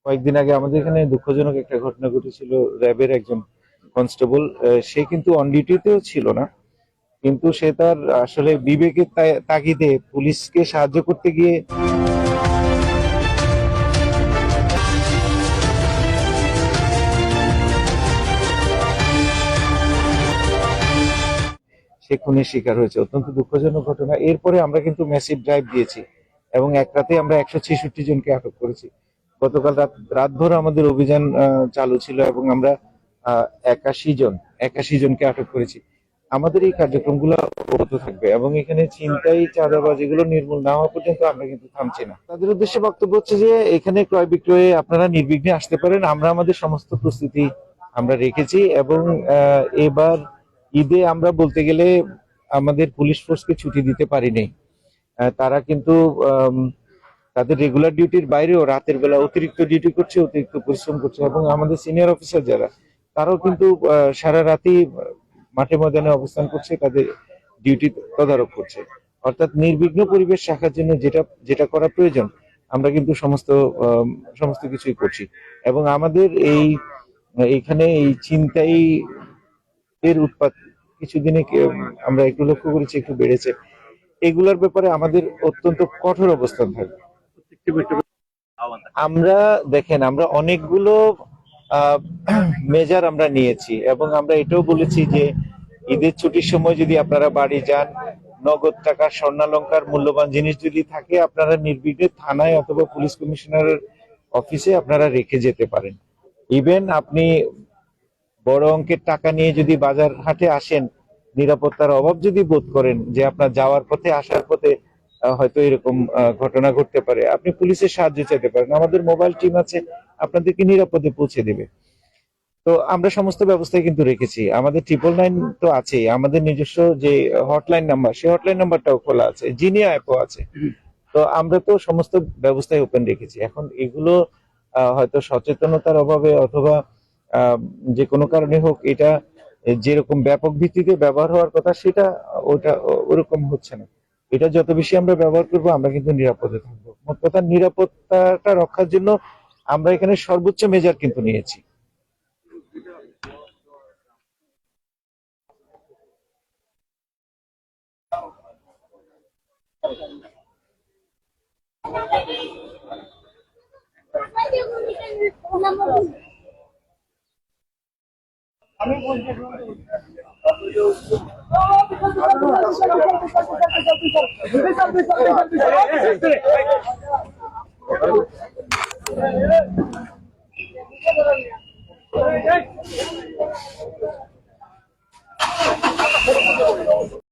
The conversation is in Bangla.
কয়েকদিন আগে আমাদের এখানে দুঃখজনক একটা ঘটনা ঘটেছিল। র্যাবের একজন কনস্টেবল, সে কিন্তু অন ডিউটিতেও ছিল না, কিন্তু সে তার আসলে বিবেকের তাগিদে পুলিশকে সাহায্য করতে গিয়ে সে খুনের শিকার হয়েছে। অত্যন্ত দুঃখজনক ঘটনা। এরপরে আমরা কিন্তু ম্যাসিভ ড্রাইভ দিয়েছি এবং এক রাতে আমরা 166 জনকে আটক করেছি। গতকাল রাতভর আমাদের অভিযান চালু ছিল এবং আমরা 81 জনকে আটক করেছি। আমাদের এই কার্যক্রমগুলো অব্যাহত থাকবে এবং এখানে ছিনতাই, চাঁদাবাজি এগুলো নির্মূল না হওয়া পর্যন্ত আমরা কিন্তু থামছি না। তাদের উদ্দেশ্যে বক্তব্য হচ্ছে যে এখানে ক্রয় বিক্রয়ে আপনারা নির্বিঘ্নে আসতে পারেন। আমরা আমাদের সমস্ত প্রস্তুতি আমরা রেখেছি এবং এবার ঈদে আমরা বলতে গেলে আমাদের পুলিশ ফোর্সকে ছুটি দিতে পারিনি। তারা কিন্তু তাদের রেগুলার ডিউটির বাইরেও রাতের বেলা অতিরিক্ত ডিউটি করছে, অতিরিক্ত পরিশ্রম করছে এবং আমাদের সিনিয়র অফিসার যারা, তারাও কিন্তু সারা রাতই মাঠে ময়দানে অবস্থান করছে, তাদের ডিউটি তদারক করছে। অর্থাৎ নির্বিঘ্ন পরিবেশ রাখার জন্য যেটা যেটা করা প্রয়োজন আমরা কিন্তু সমস্ত কিছুই করছি। এবং আমাদের এইখানে এই ছিনতাই এর উৎপাত কিছুদিনে আমরা একটু লক্ষ্য করেছি একটু বেড়েছে। এগুলোর ব্যাপারে আমাদের অত্যন্ত কঠোর অবস্থান থাকবে। আমরা দেখেন, আমরা অনেকগুলো মেজার আমরা নিয়েছি এবং আমরা এটাও বলেছি যে ঈদের ছুটির সময় যদি আপনারা বাড়ি যান, নগদ টাকা, স্বর্ণালংকার, মূল্যবান জিনিস যদি থাকে আপনারা নির্বিঘ্নে থানায় অথবা পুলিশ কমিশনারের অফিসে আপনারা রেখে যেতে পারেন। ইভেন আপনি বড় অঙ্কের টাকা নিয়ে যদি বাজার হাটে আসেন, নিরাপত্তার অভাব যদি বোধ করেন যে আপনার যাওয়ার পথে আসার পথে হয়তো এরকম ঘটনা ঘটতে পারে, আপনি পুলিশের সাহায্য চাইতে পারেন। আমাদের মোবাইল টিম আছে, আপনাদেরকে নিরাপদে পৌঁছে দেবে। তো আমরা সমস্ত ব্যবস্থায় কিন্তু রেখেছি। আমাদের 999 তো আছেই, আমাদের নিজস্ব যে হটলাইন নাম্বার, সেই হটলাইন নাম্বারটাও খোলা আছে, জিনিয়া অ্যাপও আছে। তো আমরা তো সমস্ত ব্যবস্থায় ওপেন রেখেছি। এখন এগুলো হয়তো সচেতনতার অভাবে অথবা যে কোনো কারণে হোক, এটা যেরকম ব্যাপক ভিত্তিতে ব্যবহার হওয়ার কথা সেটা ওরকম হচ্ছে না। এটা যত বেশি আমরা ব্যবহার করব আমরা কিন্তু নিরাপদে থাকবো। মোট কথা নিরাপত্তাটা রক্ষার জন্য আমরা এখানে সর্বোচ্চ মেজার কিন্তু নিয়েছি। আমি